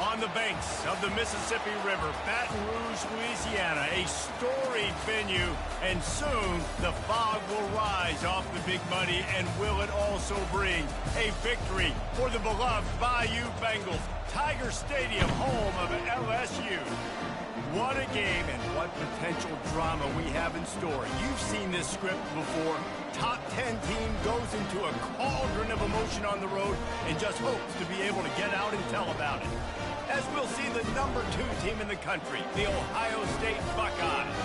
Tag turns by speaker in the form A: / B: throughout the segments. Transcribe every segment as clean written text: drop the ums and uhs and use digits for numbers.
A: On the banks of the Mississippi River, Baton Rouge, Louisiana, a storied venue, and soon the fog will rise off the Big Muddy, and will it also bring a victory for the beloved Bayou Bengals. Tiger Stadium, home of LSU. What a game and what potential drama we have in store. You've seen this script before. Top 10 team goes into a cauldron of emotion on the road and just hopes to be able to get out and tell about it. As we'll see the number 2 team in the country, the Ohio State Buckeyes,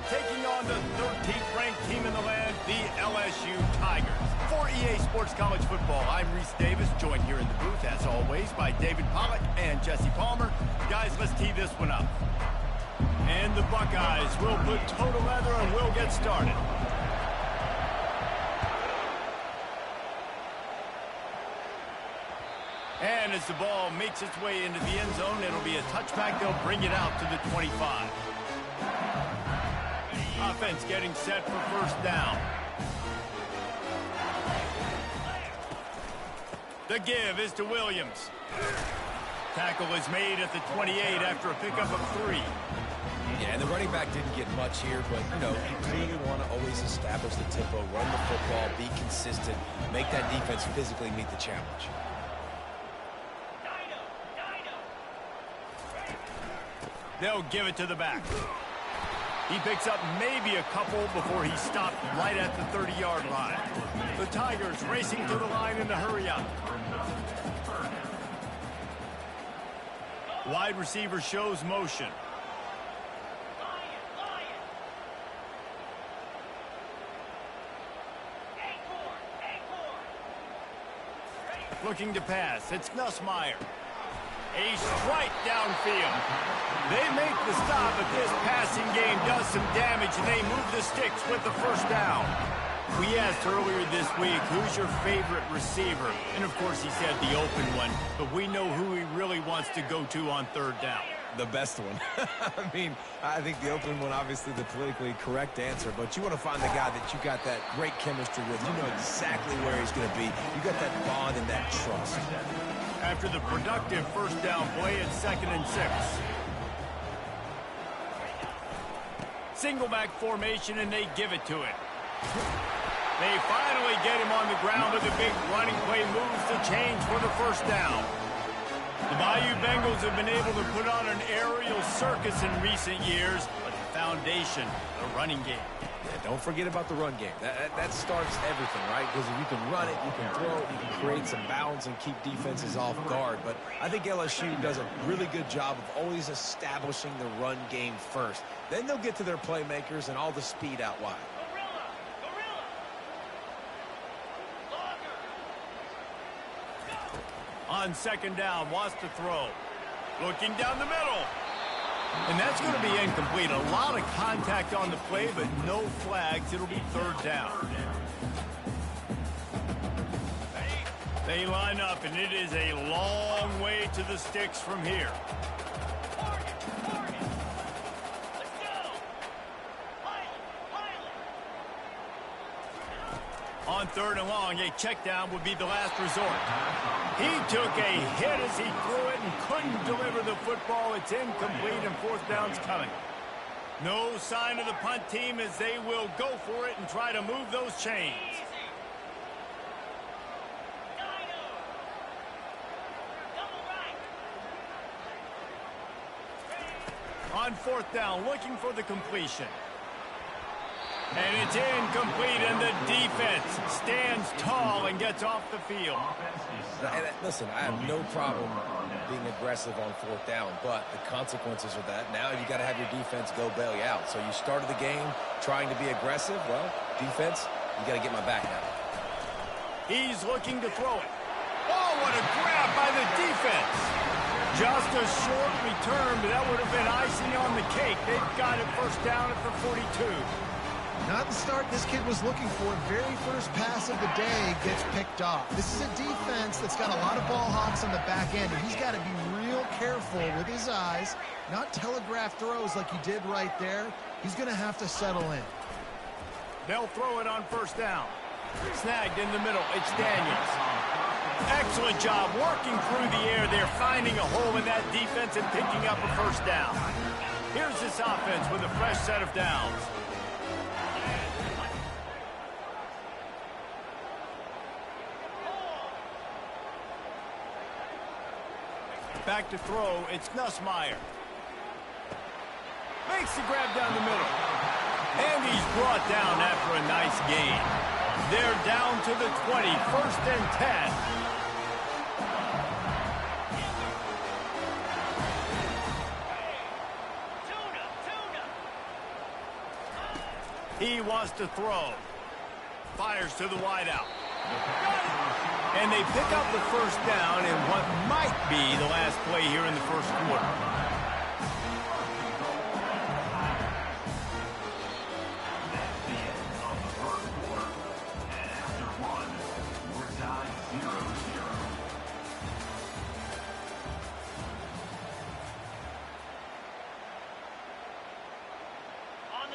A: taking on the 13th ranked team in the land, the LSU Tigers. For EA Sports College Football, I'm Reese Davis, joined here in the booth, as always, by David Pollack and Jesse Palmer. Guys, let's tee this one up. And the Buckeyes will put total leather and we'll get started. And as the ball makes its way into the end zone, it'll be a touchback. They'll bring it out to the 25. Offense getting set for first down. The give is to Williams. Tackle is made at the 28 after a pickup of 3.
B: Yeah, and the running back didn't get much here, but, you know, you clearly want to always establish the tempo, run the football, be consistent, make that defense physically meet the challenge.
A: They'll give it to the back. He picks up maybe a couple before he stopped right at the 30-yard line. The Tigers racing to the line in a hurry-up. Wide receiver shows motion. Looking to pass. It's Nussmeier. A strike downfield. They make the stop, but this passing game does some damage, and they move the sticks with the first down. We asked earlier this week, who's your favorite receiver? And, of course, he said the open one, but we know who he really wants to go to on third down.
B: The best one. I mean, I think the open one, obviously the politically correct answer, but you want to find the guy that you got that great chemistry with. You know exactly where he's going to be. You got that bond and that trust.
A: After the productive first down play, it's 2nd and 6. Single back formation, and they give it to him. They finally get him on the ground, but the big running play moves the change for the first down. The Bayou Bengals have been able to put on an aerial circus in recent years, but the foundation, the running game.
B: Yeah, don't forget about the run game. That starts everything, right? Because if you can run it, you can throw it, you can create some balance and keep defenses off guard. But I think LSU does a really good job of always establishing the run game first. Then they'll get to their playmakers and all the speed out wide.
A: On 2nd down, wants to throw. Looking down the middle. And that's going to be incomplete. A lot of contact on the play, but no flags. It'll be 3rd down. They line up, and it is a long way to the sticks from here. On 3rd and long, a check down would be the last resort. He took a hit as he threw it and couldn't deliver the football. It's incomplete, and 4th down's coming. No sign of the punt team as they will go for it and try to move those chains. On 4th down, looking for the completion. And it's incomplete, and the defense stands tall and gets off the field.
B: And listen, I have no problem being aggressive on 4th down, but the consequences of that, now you got to have your defense go bail you out. So you started the game trying to be aggressive. Well, defense, you got to get my back now.
A: He's looking to throw it. Oh, what a grab by the defense. Just a short return, but that would have been icing on the cake. They've got it first down at the 42.
C: Not the start this kid was looking for. Very first pass of the day gets picked off. This is a defense that's got a lot of ball hawks on the back end, and he's got to be real careful with his eyes, not telegraph throws like he did right there. He's going to have to settle in.
A: They'll throw it on first down. Snagged in the middle. It's Daniels. Excellent job working through the air there, finding a hole in that defense and picking up a first down. Here's this offense with a fresh set of downs. Back to throw, it's Nussmeier. Makes the grab down the middle. And he's brought down after a nice gain. They're down to the 20, 1st and 10. He wants to throw. Fires to the wideout. And they pick up the first down in what might be the last play here in the first quarter.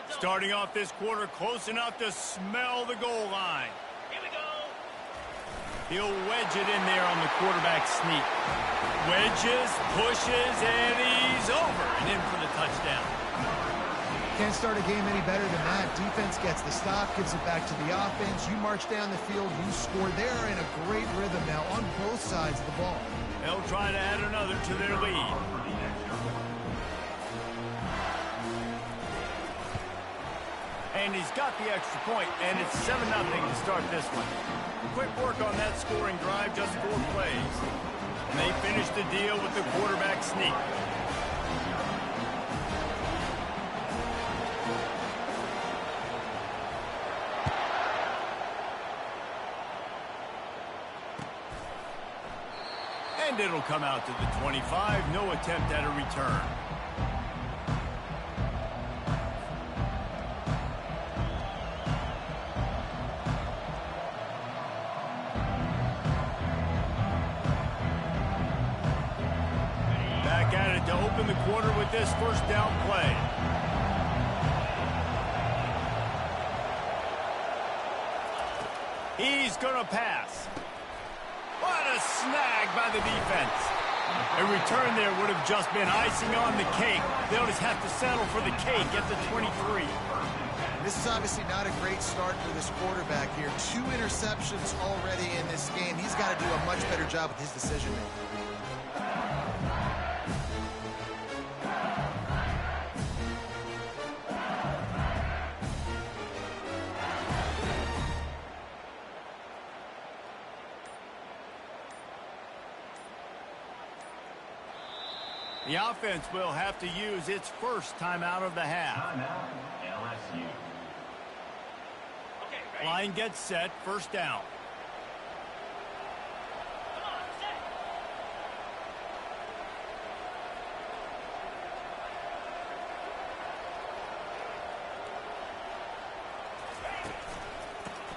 A: Starting off this quarter close enough to smell the goal line. Here we go. He'll wedge it in there on the quarterback sneak. Wedges, pushes, and he's over and in for the touchdown.
C: Can't start a game any better than that. Defense gets the stop, gives it back to the offense. You march down the field, you score. They're in a great rhythm now on both sides of the ball.
A: They'll try to add another to their lead. And he's got the extra point, and it's 7-0 to start this one. Quick work on that scoring drive, just 4 plays. And they finish the deal with the quarterback sneak. And it'll come out to the 25, no attempt at a return. To open the quarter with this first down play. He's going to pass. What a snag by the defense. A return there would have just been icing on the cake. They'll just have to settle for the cake at the 23.
C: This is obviously not a great start for this quarterback here. 2 interceptions already in this game. He's got to do a much better job with his decision-making.
A: The offense will have to use its first timeout of the half. LSU. Okay, line gets set, first down. Come on, set.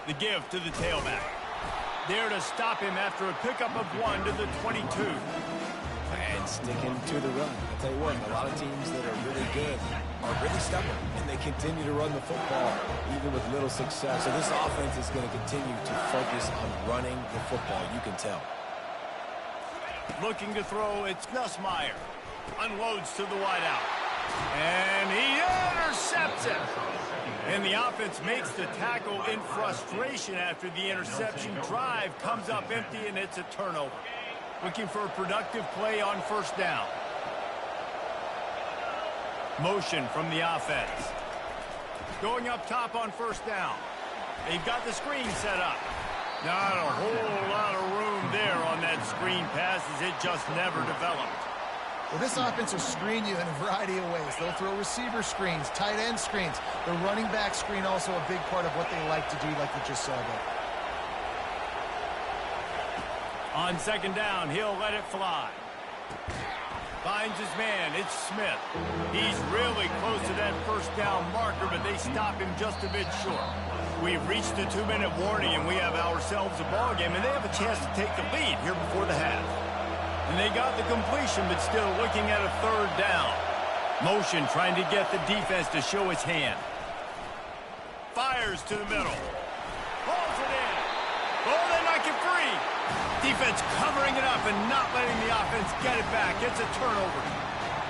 A: The give to the tailback. There to stop him after a pickup of 1 to the 22.
B: And sticking to the run. I'll tell you what, a lot of teams that are really good are really stubborn, and they continue to run the football even with little success. So this offense is going to continue to focus on running the football. You can tell.
A: Looking to throw, it's Nussmeier. Unloads to the wideout. And he intercepts it. And the offense makes the tackle in frustration after the interception. Drive comes up empty, and it's a turnover. Looking for a productive play on first down. Motion from the offense. Going up top on first down. They've got the screen set up. Not a whole lot of room there on that screen pass as it just never developed.
C: Well, this offense will screen you in a variety of ways. They'll throw receiver screens, tight end screens. The running back screen also a big part of what they like to do, like you just saw there.
A: On second down, he'll let it fly. Finds his man, it's Smith. He's really close to that first down marker, but they stop him just a bit short. We've reached the 2-minute warning, and we have ourselves a ball game, and they have a chance to take the lead here before the half. And they got the completion, but still looking at a third down. Motion trying to get the defense to show its hand. Fires to the middle. Pulls it in. Oh, they knock it free. Defense covering it up and not letting the offense get it back. It's a turnover.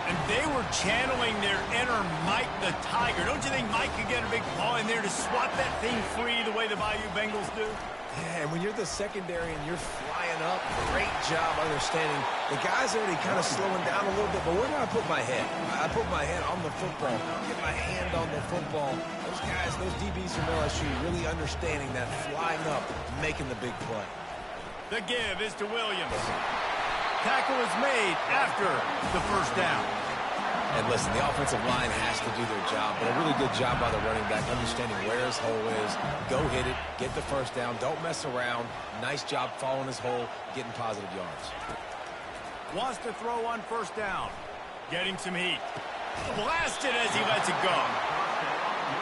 A: And they were channeling their inner Mike the Tiger. Don't you think Mike could get a big paw in there to swat that thing free the way the Bayou Bengals do?
B: Yeah, and when you're the secondary and you're flying up, great job understanding. The guy's already kind of slowing down a little bit, but where do I put my head? I put my head on the football, get my hand on the football. Those guys, those DBs from LSU really understanding that, flying up, making the big play.
A: The give is to Williams. Tackle is made after the first down.
B: And listen, the offensive line has to do their job, but a really good job by the running back, understanding where his hole is. Go hit it, get the first down, don't mess around. Nice job following his hole, getting positive yards.
A: Wants to throw on first down. Getting some heat. Blasted as he lets it go.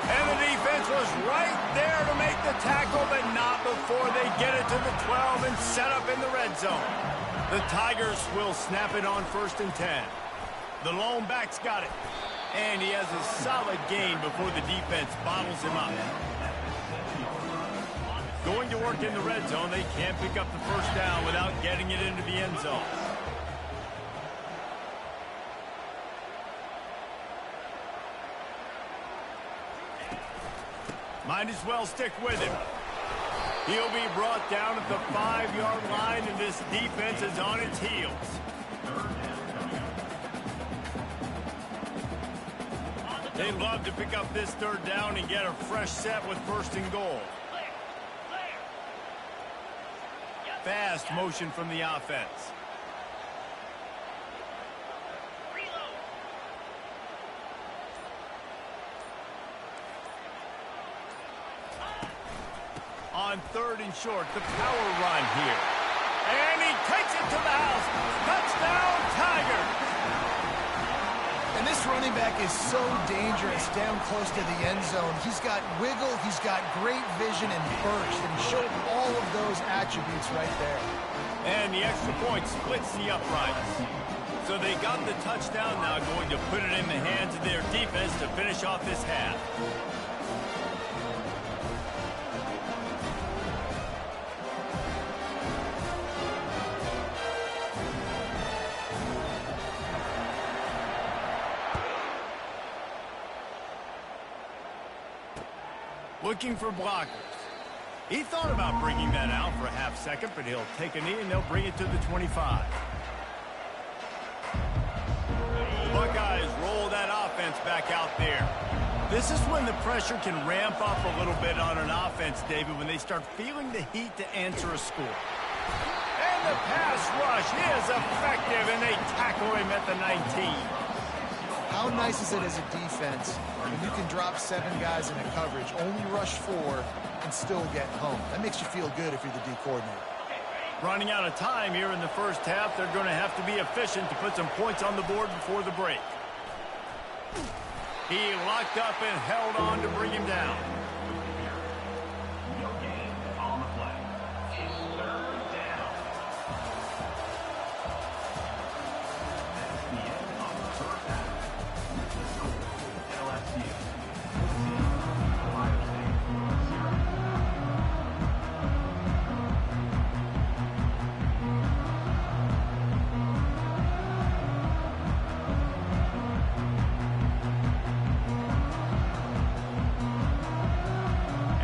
A: And the defense was right there to make the tackle, but not before they get it to the 12 and set up in the red zone. The Tigers will snap it on 1st and 10. The lone back's got it. And he has a solid gain before the defense bottles him up. Going to work in the red zone. They can't pick up the first down without getting it into the end zone. Might as well stick with him. He'll be brought down at the 5-yard line, and this defense is on its heels. They love to pick up this 3rd down and get a fresh set with 1st and goal. Fast motion from the offense. On 3rd and short, the power run here. And he takes it to the house. Touchdown, Tigers!
C: And this running back is so dangerous down close to the end zone. He's got wiggle, he's got great vision and burst, and he showed all of those attributes right there.
A: And the extra point splits the uprights. So they got the touchdown, now going to put it in the hands of their defense to finish off this half. Looking for blockers. He thought about bringing that out for a half second, but he'll take a knee and they'll bring it to the 25. The Buckeyes roll that offense back out there. This is when the pressure can ramp up a little bit on an offense, David, when they start feeling the heat to answer a score. And the pass rush is effective, and they tackle him at the 19.
C: How nice is it as a defense when you can drop 7 guys in a coverage, only rush 4, and still get home? That makes you feel good if you're the D coordinator.
A: Running out of time here in the first half, they're going to have to be efficient to put some points on the board before the break. He locked up and held on to bring him down.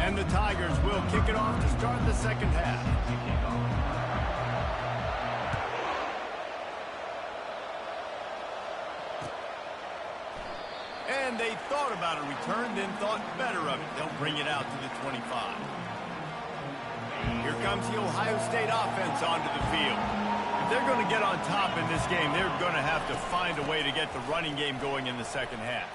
A: And the Tigers will kick it off to start the second half. And they thought about a return, then thought better of it. They'll bring it out to the 25. Here comes the Ohio State offense onto the field. If they're going to get on top in this game, they're going to have to find a way to get the running game going in the second half.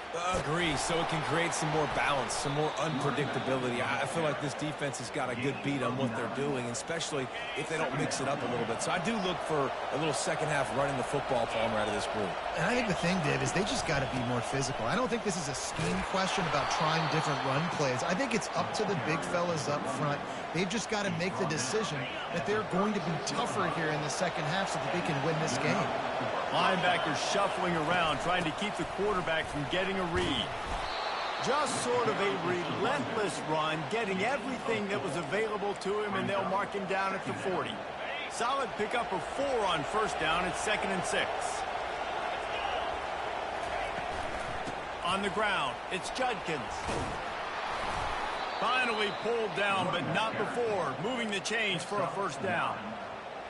B: Agree, so it can create some more balance, some more unpredictability. I feel like this defense has got a good beat on what they're doing, especially if they don't mix it up a little bit. So I do look for a little second half running the football from out of this group.
C: And I think the thing, Dave, is they just got to be more physical. I don't think this is a scheme question about trying different run plays. I think it's up to the big fellas up front. They've just got to make the decision that they're going to be tougher here in the second half so that they can win this game.
A: Linebackers shuffling around, trying to keep the quarterback from getting a read. Just sort of a relentless run, getting everything that was available to him, and they'll mark him down at the 40. Solid pickup of 4 on first down. It's 2nd and 6. On the ground, it's Judkins. Finally pulled down, but not before. Moving the chains for a first down.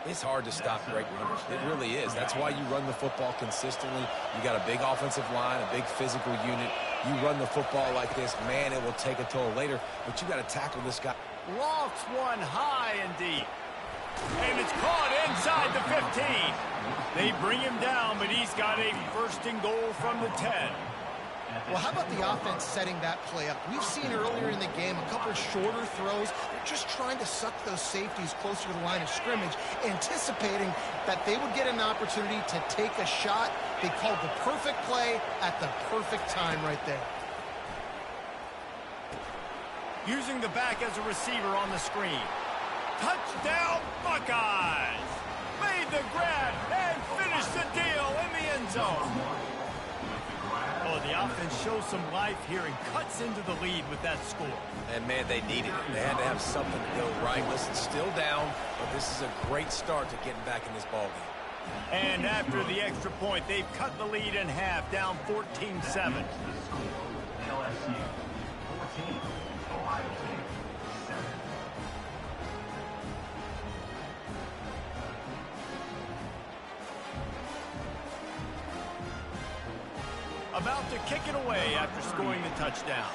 B: It's hard to stop great runners. It really is. That's why you run the football consistently. You got a big offensive line, a big physical unit. You run the football like this, man, it will take a toll later, but you got to tackle this guy.
A: Lofts one high and deep. And it's caught inside the 15. They bring him down, but he's got a 1st and goal from the 10.
C: Well, how about the offense setting that play up? We've seen earlier in the game a couple of shorter throws. They're just trying to suck those safeties closer to the line of scrimmage, anticipating that they would get an opportunity to take a shot. They called the perfect play at the perfect time right there.
A: Using the back as a receiver on the screen. Touchdown, Buckeyes! Made the grab and finished the deal in the end zone. Oh, the offense shows some life here and cuts into the lead with that score.
B: And, man, they needed it. They had to have something to go right. Listen, still down, but this is a great start to getting back in this ballgame.
A: And after the extra point, they've cut the lead in half, down 14-7.
D: LSU 14, Ohio State 7.
A: About to kick it away after scoring the touchdown.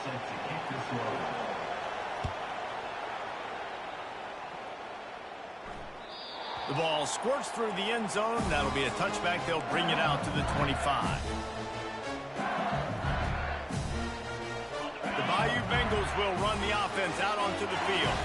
A: The ball squirts through the end zone. That'll be a touchback. They'll bring it out to the 25. The Bayou Bengals will run the offense out onto the field.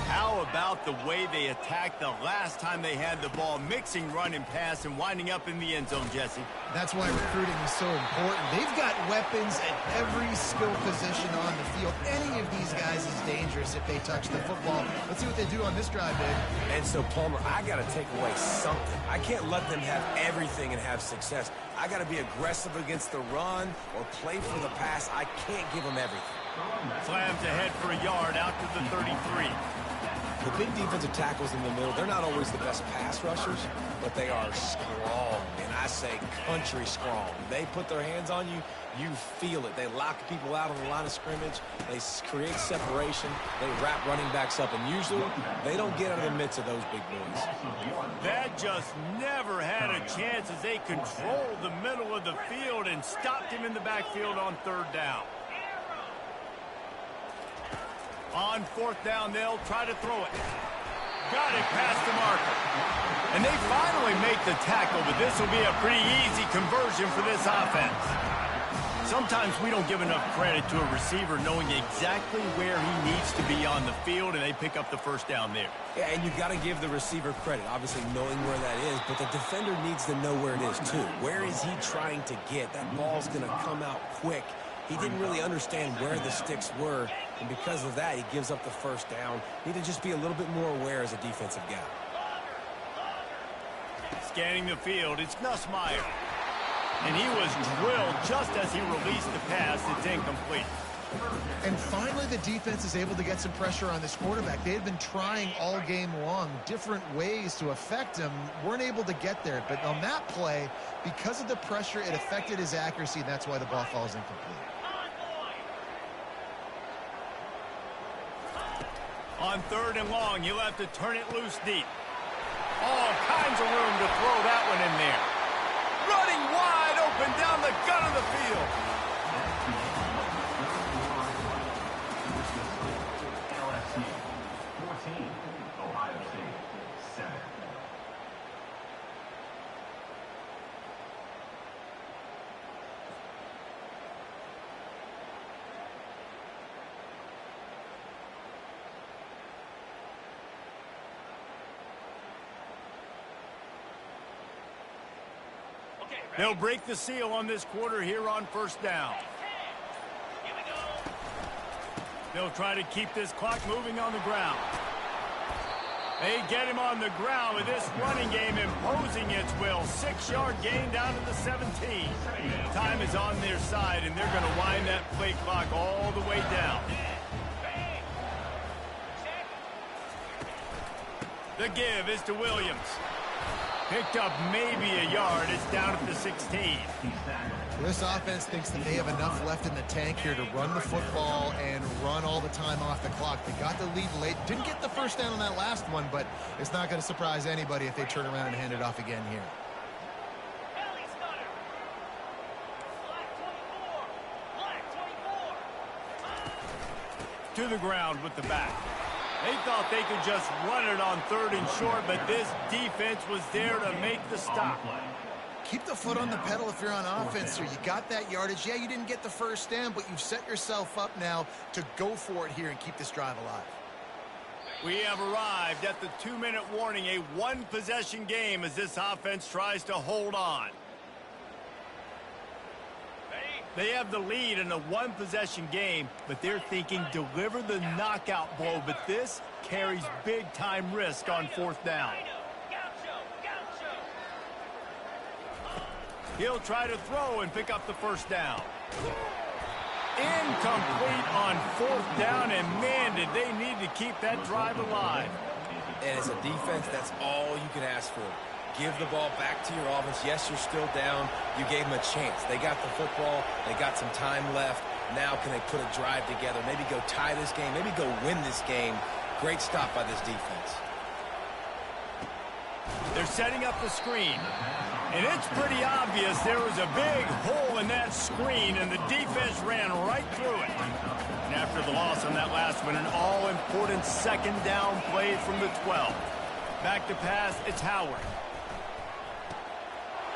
A: How about the way they attacked the last time they had the ball, mixing run and pass and winding up in the end zone, Jesse?
C: That's why recruiting is so important. They've got weapons at every skill position on the field. Any of these guys is dangerous if they touch the football. Let's see what they do on this drive, Dave.
B: And so, Palmer, I got to take away something. I can't let them have everything and have success. I got to be aggressive against the run or play for the pass. I can't give them everything.
A: Slams ahead for a yard out to the 33.
B: The big defensive tackles in the middle, they're not always the best pass rushers, but they are strong, and I say country strong. They put their hands on you, you feel it. They lock people out on the line of scrimmage. They create separation. They wrap running backs up, and usually they don't get out of the midst of those big boys.
A: That just never had a chance as they controlled the middle of the field and stopped him in the backfield on 3rd down. On 4th down, they'll try to throw it. Got it past the marker. And they finally make the tackle, but this will be a pretty easy conversion for this offense. Sometimes we don't give enough credit to a receiver knowing exactly where he needs to be on the field, and they pick up the 1st down there.
B: Yeah, and you've got to give the receiver credit, obviously knowing where that is, but the defender needs to know where it is too. Where is he trying to get? That ball's going to come out quick. He didn't really understand where the sticks were, and because of that, he gives up the 1st down. Need to just be a little bit more aware as a defensive guy.
A: Scanning the field, it's Nussmeier. And he was drilled just as he released the pass. It's incomplete.
C: And finally, the defense is able to get some pressure on this quarterback. They had been trying all game long different ways to affect him. Weren't able to get there. But on that play, because of the pressure, it affected his accuracy, and that's why the ball falls incomplete.
A: On 3rd and long, he'll have to turn it loose deep. All kinds of room to throw that one in there. Running wide open down the gut of the field.
D: LSU 14, Ohio State 7.
A: They'll break the seal on this quarter here on 1st down. They'll try to keep this clock moving on the ground. They get him on the ground with this running game imposing its will. 6-yard gain down to the 17. Time is on their side, and they're going to wind that play clock all the way down. The give is to Williams. Picked up maybe a yard. It's down at the 16.
C: This offense thinks that they have enough left in the tank here to run the football and run all the time off the clock. They got the lead late. Didn't get the first down on that last one, but it's not going to surprise anybody if they turn around and hand it off again here.
A: To the ground with the back. They thought they could just run it on 3rd and short, but this defense was there to make the stop.
C: Keep the foot on the pedal if you're on offense here. You got that yardage. Yeah, you didn't get the first down, but you've set yourself up now to go for it here and keep this drive alive.
A: We have arrived at the 2-minute warning, a one-possession game as this offense tries to hold on. They have the lead in a one-possession game, but they're thinking deliver the knockout blow, but this carries big-time risk on 4th down. He'll try to throw and pick up the first down. Incomplete on 4th down, and man, did they need to keep that drive alive.
B: And as a defense, that's all you can ask for. Give the ball back to your offense. Yes, you're still down. You gave them a chance. They got the football. They got some time left. Now can they put a drive together? Maybe go tie this game. Maybe go win this game. Great stop by this defense.
A: They're setting up the screen. And it's pretty obvious there was a big hole in that screen, and the defense ran right through it. And after the loss on that last one, an all-important 2nd down play from the 12. Back to pass, it's Howard.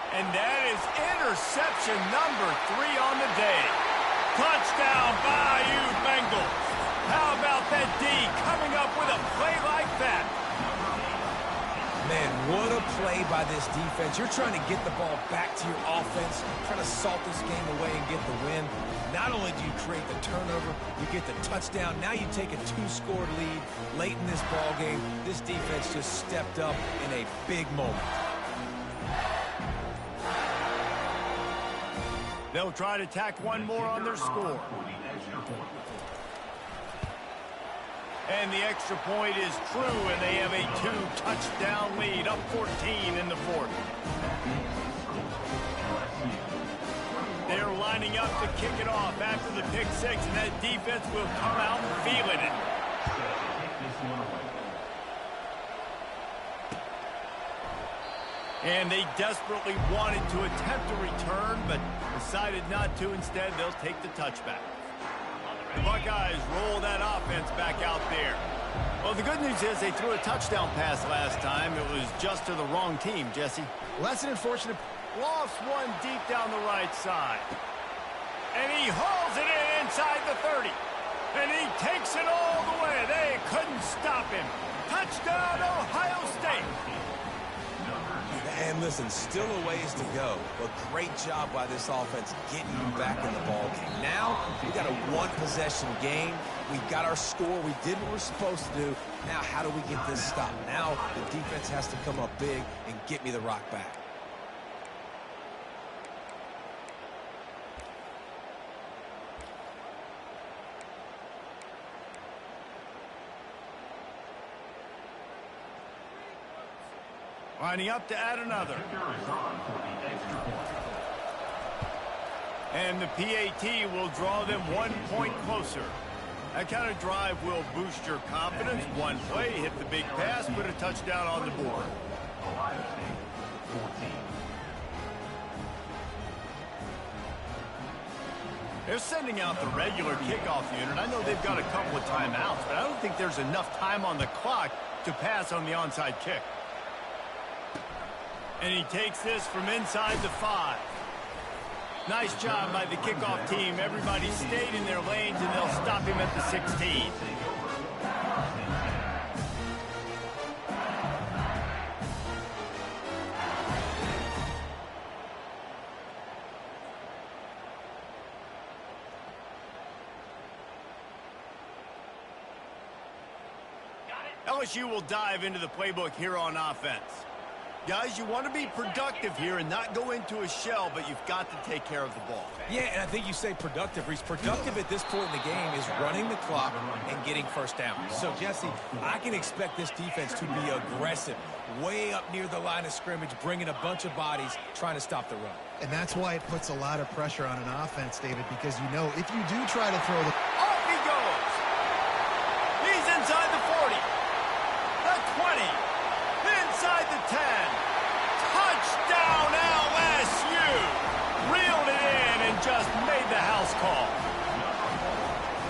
A: And that is interception number 3 on the day. Touchdown, Bayou Bengals. How about that D coming up with a play like that?
B: Man, what a play by this defense. You're trying to get the ball back to your offense, trying to salt this game away and get the win. Not only do you create the turnover, you get the touchdown. Now you take a 2-score lead late in this ball game. This defense just stepped up in a big moment.
A: They'll try to tack one more on their score. And the extra point is true, and they have a 2-touchdown lead, up 14 in the 4th. They're lining up to kick it off after the pick 6, and that defense will come out feeling it. And they desperately wanted to attempt a return, but decided not to. Instead, they'll take the touchback. The Buckeyes roll that offense back out there. Well, the good news is they threw a touchdown pass last time. It was just to the wrong team, Jesse.
C: Well, that's an unfortunate...
A: Lost one deep down the right side. And he hauls it in inside the 30. And he takes it all the way. They couldn't stop him. Touchdown, Ohio State.
B: And listen, still a ways to go, but great job by this offense getting you back in the ball game. Now, we got a one-possession game. We got our score. We did what we're supposed to do. Now, how do we get this stopped? Now, the defense has to come up big and get me the rock back.
A: Lining up to add another. And the PAT will draw them 1 point closer. That kind of drive will boost your confidence. One play, hit the big pass, put a touchdown on the board.
D: Ohio State, 14.
A: They're sending out the regular kickoff unit. I know they've got a couple of timeouts, but I don't think there's enough time on the clock to pass on the onside kick. And he takes this from inside the 5. Nice job by the kickoff team. Everybody stayed in their lanes, and they'll stop him at the 16. LSU will dive into the playbook here on offense. Guys, you want to be productive here and not go into a shell, but you've got to take care of the ball.
B: Yeah, and I think you say productive, Reese. Productive at this point in the game is running the clock and getting first down. So, Jesse, I can expect this defense to be aggressive, way up near the line of scrimmage, bringing a bunch of bodies, trying to stop the run.
C: And that's why it puts a lot of pressure on an offense, David, because you know if you do try to throw the...
A: Off he goes! He's inside the 40, the 20, inside the 10. Touchdown LSU! Reeled it in and just made the house call.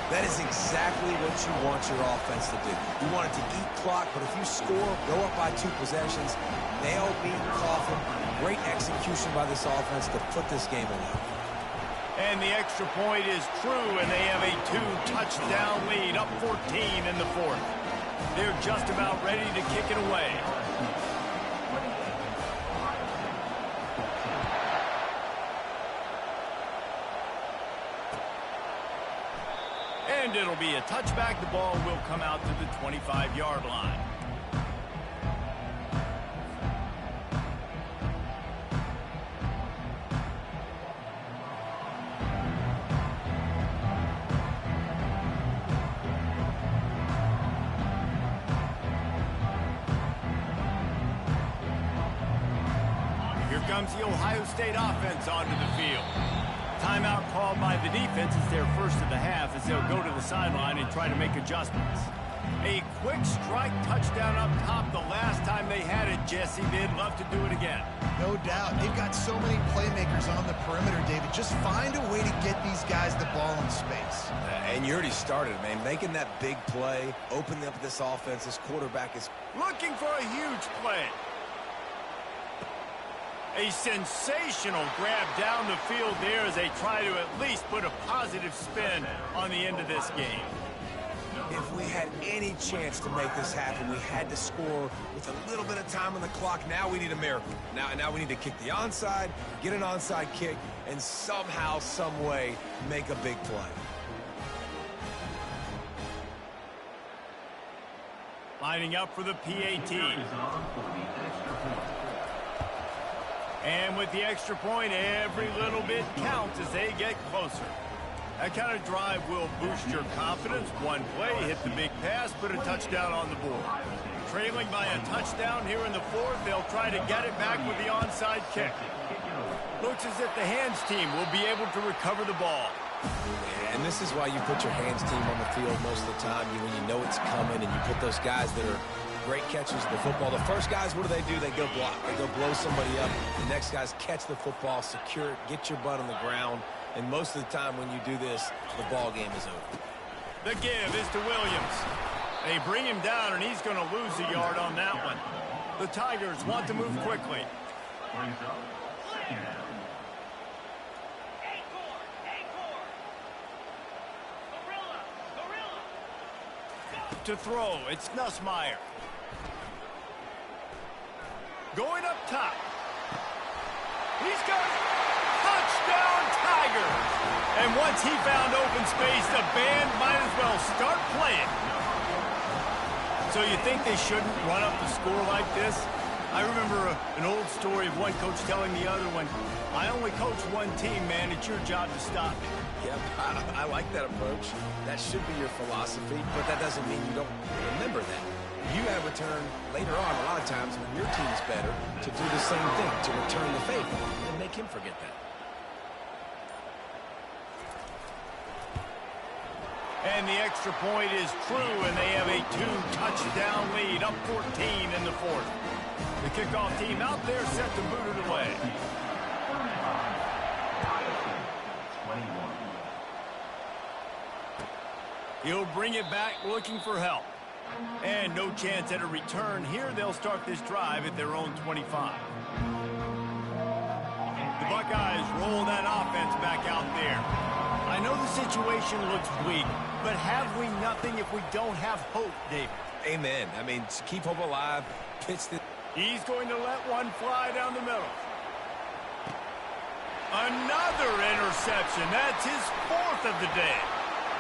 B: That is exactly what you want your offense to do. You want it to eat clock, but if you score, go up by 2 possessions, nail, beat, coffin. Great execution by this offense to put this game away.
A: And the extra point is true, and they have a 2-touchdown lead, up 14 in the 4th. They're just about ready to kick it away. And it'll be a touchback. The ball will come out to the 25-yard line. Here comes the Ohio State offense onto the field. Timeout called by the defense is their first of the half as they'll go to the sideline and try to make adjustments. A quick strike touchdown up top the last time they had it, Jesse. They'd love to do it again.
C: No doubt. They've got so many playmakers on the perimeter, David. Just find a way to get these guys the ball in space.
B: And you already started, man. Making that big play, opening up this offense. This quarterback is
A: looking for a huge play. A sensational grab down the field there as they try to at least put a positive spin on the end of this game.
B: If we had any chance to make this happen, we had to score with a little bit of time on the clock. Now we need a miracle. Now we need to kick the onside, get an onside kick, and somehow, some way, make a big play.
A: Lining up for the PAT. And with the extra point, every little bit counts as they get closer. That kind of drive will boost your confidence. One play, hit the big pass, put a touchdown on the board. Trailing by a touchdown here in the 4th, they'll try to get it back with the onside kick. Looks as if the hands team will be able to recover the ball.
B: And this is why you put your hands team on the field most of the time. When you know it's coming and you put those guys that are great catches of the football. The first guys, what do? They go block. They go blow somebody up. The next guys catch the football, secure it, get your butt on the ground. And most of the time when you do this, the ball game is over.
A: The give is to Williams. They bring him down, and he's going to lose a yard on that one. The Tigers want to move quickly. To throw, it's Nussmeier. Going up top. He's got it. Touchdown Tigers. And once he found open space, the band might as well start playing. So you think they shouldn't run up the score like this? I remember an old story of one coach telling the other one, I only coach one team, man. It's your job to stop me.
B: Yep, I like that approach. That should be your philosophy, but that doesn't mean you don't remember that. You have returned later on, a lot of times, when your team's better, to do the same thing, to return the favor, and make him forget that.
A: And the extra point is true, and they have a 2-touchdown lead, up 14 in the 4th. The kickoff team out there set to boot it away. He'll bring it back looking for help. And no chance at a return here. They'll start this drive at their own 25. The Buckeyes roll that offense back out there. I know the situation looks bleak, but have we nothing if we don't have hope, David?
B: Amen. I mean, to keep hope alive, pitch the...
A: He's going to let one fly down the middle. Another interception. That's his 4th of the day.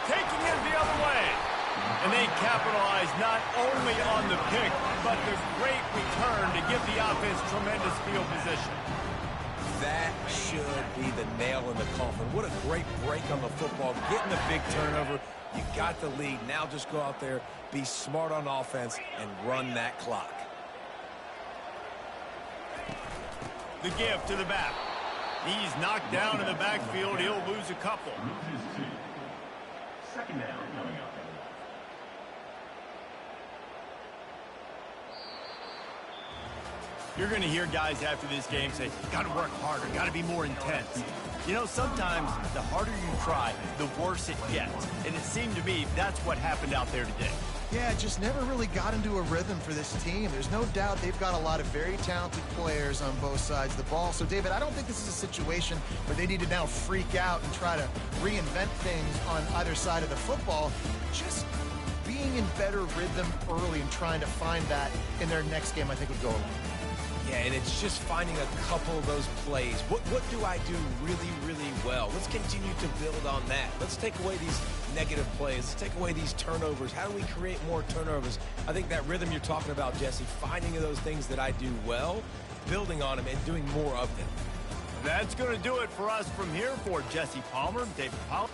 A: Taking it the other way. And they capitalize not only on the pick, but the great return to give the offense tremendous field position.
B: That should be the nail in the coffin. What a great break on the football. Getting the big turnover. You got the lead. Now just go out there, be smart on offense, and run that clock.
A: The give to the back. He's knocked down in the backfield. He'll lose a couple.
D: Second down coming up.
A: You're going to hear guys after this game say, got to work harder, got to be more intense. You know, sometimes the harder you try, the worse it gets. And it seemed to me that's what happened out there today.
C: Yeah, just never really got into a rhythm for this team. There's no doubt they've got a lot of very talented players on both sides of the ball. So, David, I don't think this is a situation where they need to now freak out and try to reinvent things on either side of the football. Just being in better rhythm early and trying to find that in their next game, I think, would go a long way.
B: Yeah, and it's just finding a couple of those plays. What do I do really, really well? Let's continue to build on that. Let's take away these negative plays. Let's take away these turnovers. How do we create more turnovers? I think that rhythm you're talking about, Jesse, finding those things that I do well, building on them, and doing more of them.
A: That's going to do it for us from here. For Jesse Palmer, David Powell.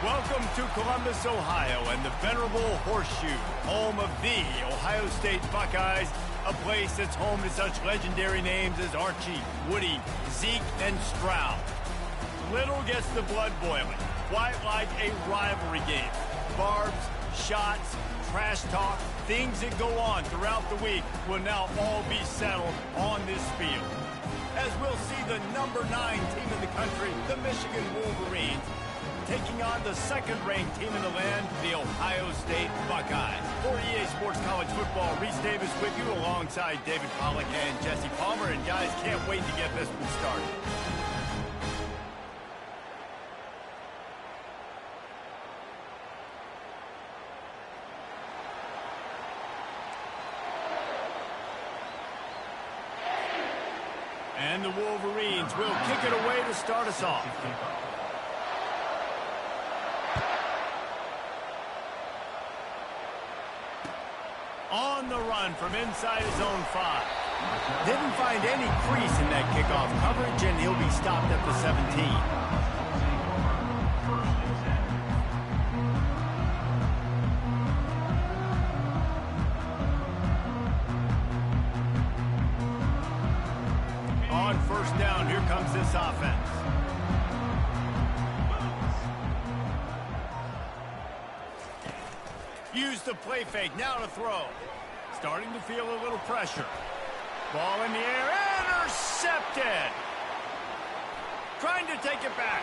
A: Welcome to Columbus, Ohio, and the venerable Horseshoe, home of the Ohio State Buckeyes, a place that's home to such legendary names as Archie, Woody, Zeke, and Stroud. Little gets the blood boiling, quite like a rivalry game. Barbs, shots, trash talk, things that go on throughout the week will now all be settled on this field. As we'll see the number 9 team in the country, the Michigan Wolverines, taking on the second-ranked team in the land, the Ohio State Buckeyes. For EA Sports College Football, Reese Davis with you alongside David Pollack and Jesse Palmer. And guys, can't wait to get this one started. And the Wolverines will kick it away to start us off. On the run from inside his own 5. Didn't find any crease in that kickoff coverage, and he'll be stopped at the 17. On first down, here comes this offense. Use the play fake, now to throw. Starting to feel a little pressure. Ball in the air, intercepted. Trying to take it back.